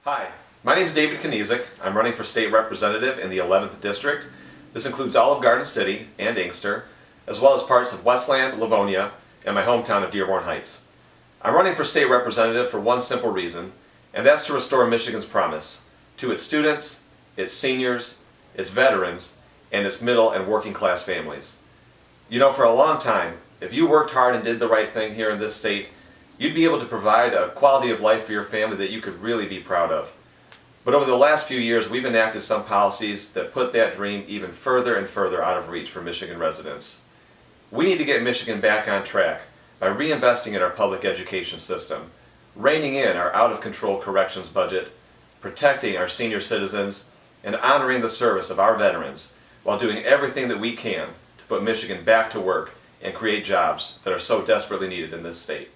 Hi, my name is David Knezek. I'm running for state representative in the 11th District. This includes all of Garden City and Inkster, as well as parts of Westland, Livonia, and my hometown of Dearborn Heights. I'm running for state representative for one simple reason, and that's to restore Michigan's promise to its students, its seniors, its veterans, and its middle and working class families. You know, for a long time, if you worked hard and did the right thing here in this state, you'd be able to provide a quality of life for your family that you could really be proud of. But over the last few years, we've enacted some policies that put that dream even further and further out of reach for Michigan residents. We need to get Michigan back on track by reinvesting in our public education system, reining in our out-of-control corrections budget, protecting our senior citizens, and honoring the service of our veterans while doing everything that we can to put Michigan back to work and create jobs that are so desperately needed in this state.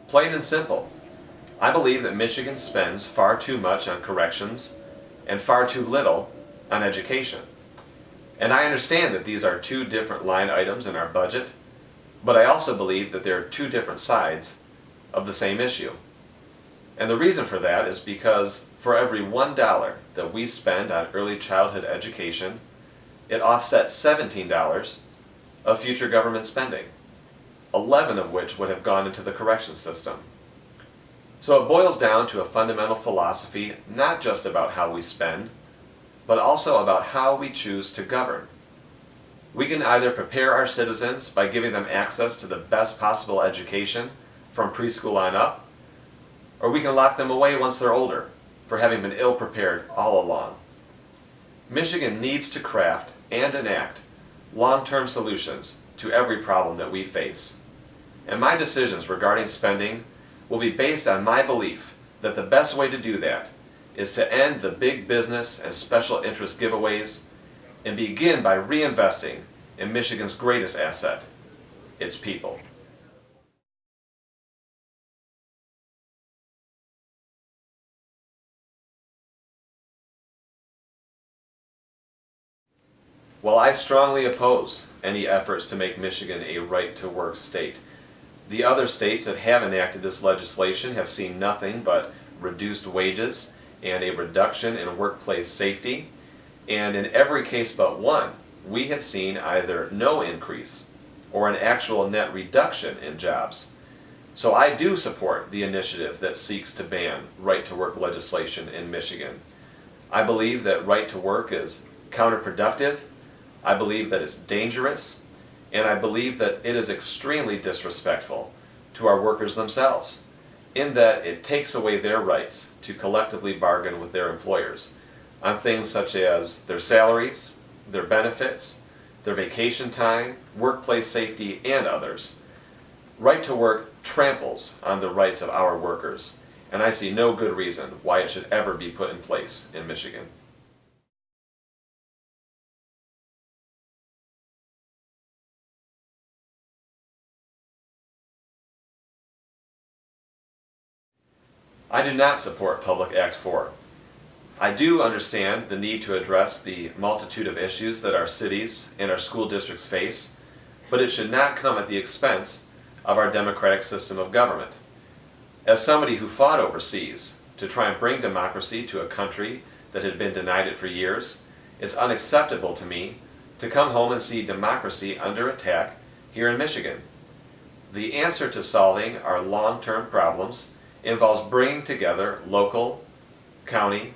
Plain and simple, I believe that Michigan spends far too much on corrections and far too little on education. And I understand that these are two different line items in our budget, but I also believe that they're two different sides of the same issue. And the reason for that is because for every $1 that we spend on early childhood education, it offsets $17 of future government spending, 11 of which would have gone into the correction system. So it boils down to a fundamental philosophy not just about how we spend, but also about how we choose to govern. We can either prepare our citizens by giving them access to the best possible education from preschool on up, or we can lock them away once they're older for having been ill-prepared all along. Michigan needs to craft and enact long-term solutions to every problem that we face. And my decisions regarding spending will be based on my belief that the best way to do that is to end the big business and special interest giveaways and begin by reinvesting in Michigan's greatest asset, its people. While I strongly oppose any efforts to make Michigan a right-to-work state, the other states that have enacted this legislation have seen nothing but reduced wages and a reduction in workplace safety, and in every case but one, we have seen either no increase or an actual net reduction in jobs. So I do support the initiative that seeks to ban right-to-work legislation in Michigan. I believe that right-to-work is counterproductive, I believe that it's dangerous, and I believe that it is extremely disrespectful to our workers themselves, in that it takes away their rights to collectively bargain with their employers on things such as their salaries, their benefits, their vacation time, workplace safety, and others. Right to work tramples on the rights of our workers, and I see no good reason why it should ever be put in place in Michigan. I do not support Public Act 4. I do understand the need to address the multitude of issues that our cities and our school districts face, but it should not come at the expense of our democratic system of government. As somebody who fought overseas to try and bring democracy to a country that had been denied it for years, it's unacceptable to me to come home and see democracy under attack here in Michigan. The answer to solving our long-term problems involves bringing together local, county,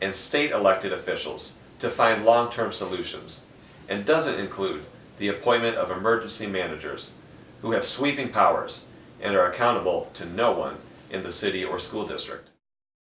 and state elected officials to find long-term solutions, and doesn't include the appointment of emergency managers who have sweeping powers and are accountable to no one in the city or school district.